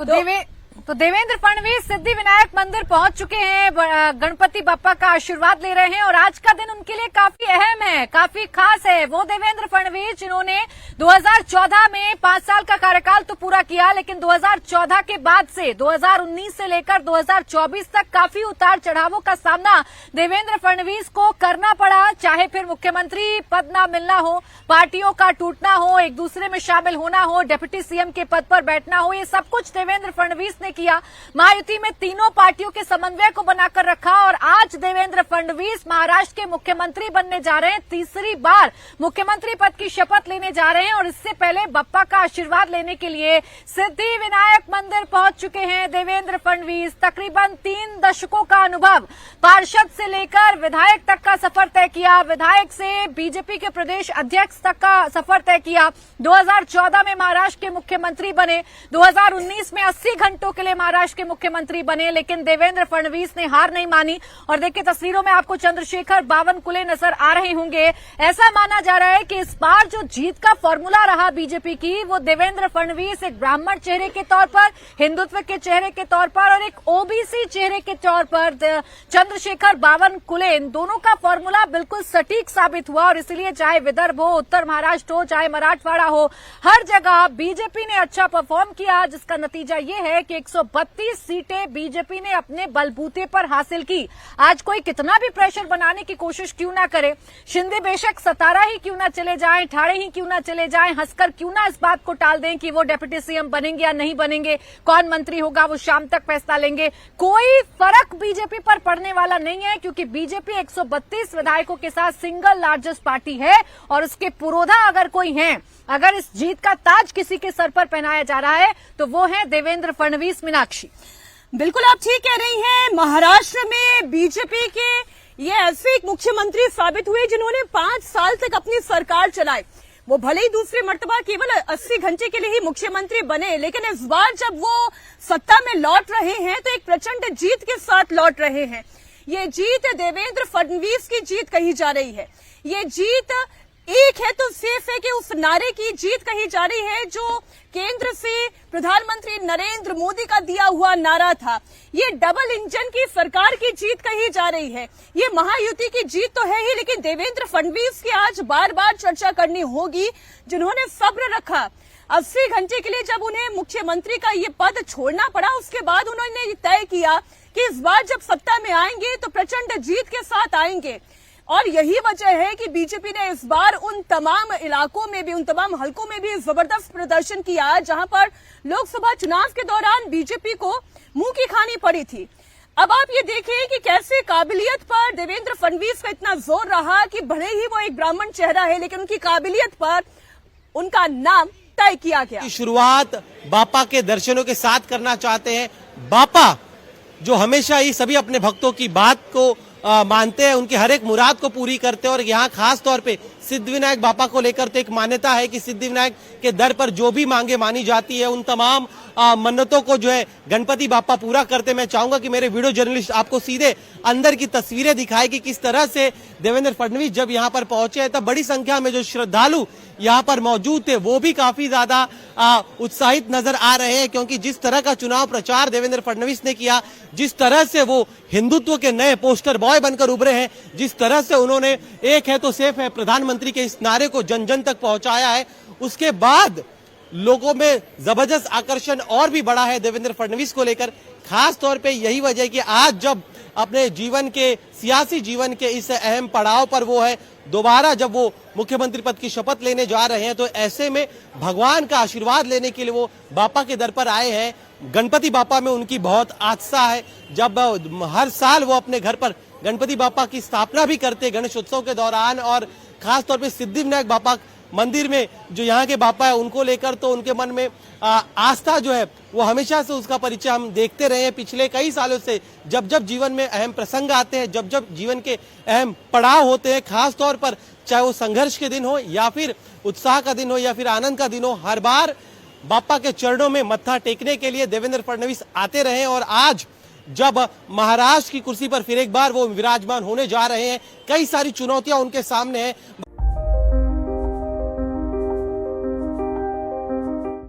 तो देवेंद्र फडणवीस सिद्धि विनायक मंदिर पहुंच चुके हैं, गणपति बप्पा का आशीर्वाद ले रहे हैं और आज का दिन उनके लिए काफी अहम है, काफी खास है। वो देवेंद्र फडणवीस जिन्होंने 2014 में 5 साल का कार्यकाल तो पूरा किया, लेकिन 2014 के बाद से 2019 से लेकर 2024 तक काफी उतार चढ़ावों का सामना देवेंद्र फडणवीस को करना पड़ा। चाहे फिर मुख्यमंत्री पद न मिलना हो, पार्टियों का टूटना हो, एक दूसरे में शामिल होना हो, डिप्टी सीएम के पद पर बैठना हो, ये सब कुछ देवेंद्र फडणवीस ने किया। महायुति में तीनों पार्टियों के समन्वय को बनाकर रखा और आज देवेंद्र फडणवीस महाराष्ट्र के मुख्यमंत्री बनने जा रहे हैं। तीसरी बार मुख्यमंत्री पद की शपथ लेने जा रहे हैं और इससे पहले बप्पा का आशीर्वाद लेने के लिए सिद्धि विनायक मंदिर पहुंच चुके हैं देवेंद्र फडणवीस। तकरीबन 3 दशकों का अनुभव, पार्षद से लेकर विधायक तक का सफर तय किया, विधायक से बीजेपी के प्रदेश अध्यक्ष तक का सफर तय किया। 2014 में महाराष्ट्र के मुख्यमंत्री बने, 2019 में 80 घंटों के लिए महाराष्ट्र के मुख्यमंत्री बने, लेकिन देवेंद्र फडणवीस ने हार नहीं मानी। और देखिए तस्वीरों में आपको चंद्रशेखर बावनकुले नजर आ रहे होंगे। ऐसा माना जा रहा है कि इस बार जो जीत का फॉर्मूला रहा बीजेपी की, वो देवेंद्र फडणवीस एक ब्राह्मण चेहरे के तौर पर, हिंदुत्व के चेहरे के तौर पर और एक ओबीसी चेहरे के तौर पर चंद्रशेखर बावनकुले, इन दोनों का फॉर्मूला बिल्कुल सटीक साबित हुआ। और इसलिए चाहे विदर्भ हो, उत्तर महाराष्ट्र हो, चाहे मराठवाड़ा हो, हर जगह बीजेपी ने अच्छा परफॉर्म किया, जिसका नतीजा ये है कि 132 सीटें बीजेपी ने अपने बलबूते पर हासिल की। आज कोई कितना भी प्रेशर बनाने की कोशिश क्यों ना करे, शिंदे बेशक सतारा ही क्यों ना चले जाएं, ठाणे ही क्यों ना चले जाएं, हंसकर क्यों ना इस बात को टाल दें कि वो डिप्टी सीएम बनेंगे या नहीं बनेंगे, कौन मंत्री होगा वो शाम तक फैसला लेंगे, कोई फर्क बीजेपी पर पड़ने वाला नहीं है, क्योंकि बीजेपी 132 विधायकों के साथ सिंगल लार्जेस्ट पार्टी है और उसके पुरोधा अगर कोई हैं, अगर इस जीत का ताज किसी के सर पर पहनाया जा रहा है तो वो है देवेंद्र फडणवीस। मीनाक्षी, बिल्कुल आप ठीक कह रही हैं। महाराष्ट्र में बीजेपी के ये ऐसे एक मुख्यमंत्री साबित हुए जिन्होंने 5 साल तक अपनी सरकार चलाई। वो भले ही दूसरी मर्तबा केवल 80 घंटे के लिए ही मुख्यमंत्री बने, लेकिन इस बार जब वो सत्ता में लौट रहे हैं तो एक प्रचंड जीत के साथ लौट रहे हैं। ये जीत देवेंद्र फडणवीस की जीत कही जा रही है। ये जीत एक है तो सेफ है कि उस नारे की जीत कही जा रही है जो केंद्र से प्रधानमंत्री नरेंद्र मोदी का दिया हुआ नारा था। ये डबल इंजन की सरकार की जीत कही जा रही है। ये महायुति की जीत तो है ही, लेकिन देवेंद्र फडणवीस की आज बार बार चर्चा करनी होगी, जिन्होंने सब्र रखा। 80 घंटे के लिए जब उन्हें मुख्यमंत्री का ये पद छोड़ना पड़ा, उसके बाद उन्होंने तय किया कि इस बार जब सत्ता में आएंगे तो प्रचंड जीत के साथ आएंगे। और यही वजह है कि बीजेपी ने इस बार उन तमाम इलाकों में भी, उन तमाम हलकों में भी जबरदस्त प्रदर्शन किया जहां पर लोकसभा चुनाव के दौरान बीजेपी को मुंह की खानी पड़ी थी। अब आप ये देखें कि कैसे काबिलियत पर देवेंद्र फडणवीस का इतना जोर रहा कि भले ही वो एक ब्राह्मण चेहरा है, लेकिन उनकी काबिलियत पर उनका नाम तय किया गया। शुरुआत बापा के दर्शनों के साथ करना चाहते हैं। बापा जो हमेशा ही सभी अपने भक्तों की बात को मानते हैं, उनकी हर एक मुराद को पूरी करते हैं। और यहाँ खास तौर पे सिद्धि विनायक बापा को लेकर तो एक मान्यता है कि सिद्धि विनायक के दर पर जो भी मांगे मानी जाती है, उन तमाम मन्नतों को जो है गणपति बापा पूरा करते। मैं चाहूंगा कि मेरे वीडियो जर्नलिस्ट आपको सीधे अंदर की तस्वीरें दिखाए कि किस तरह से देवेंद्र फडणवीस जब यहाँ पर पहुंचे तब बड़ी संख्या में जो श्रद्धालु यहाँ पर मौजूद थे वो भी काफी ज्यादा उत्साहित नजर आ रहे हैं, क्योंकि जिस तरह का चुनाव प्रचार देवेंद्र फडणवीस ने किया, जिस तरह से वो हिंदुत्व के नए पोस्टर बॉय बनकर उभरे हैं, जिस तरह से उन्होंने एक है तो सेफ है प्रधानमंत्री के इस नारे को जन जन तक पहुंचाया है, उसके बाद लोगों में जबरदस्त आकर्षण और भी बढ़ा है देवेंद्र फडणवीस को लेकर। खास तौर पे यही वजह है कि आज जब अपने जीवन के, सियासी जीवन के इस अहम पड़ाव पर वो है, दोबारा जब वो मुख्यमंत्री पद की शपथ लेने जा रहे हैं, तो ऐसे में भगवान का आशीर्वाद लेने के लिए वो बापा के दर पर आए हैं। गणपति बापा में उनकी बहुत आस्था है। जब हर साल वो अपने घर पर गणपति बापा की स्थापना भी करते गणेश उत्सव के दौरान, और खास तौर पे सिद्धि विनायक बापा मंदिर में जो यहाँ के बापा है उनको लेकर तो उनके मन में आस्था जो है वो हमेशा से उसका परिचय हम देखते रहे हैं पिछले कई सालों से। जब जब जीवन में अहम प्रसंग आते हैं, जब जब जीवन के अहम पड़ाव होते हैं, खास तौर पर चाहे वो संघर्ष के दिन हो या फिर उत्साह का दिन हो या फिर आनंद का दिन हो, हर बार बापा के चरणों में मत्था टेकने के लिए देवेंद्र फडणवीस आते रहे। और आज जब महाराष्ट्र की कुर्सी पर फिर एक बार वो विराजमान होने जा रहे हैं, कई सारी चुनौतियां उनके सामने हैं।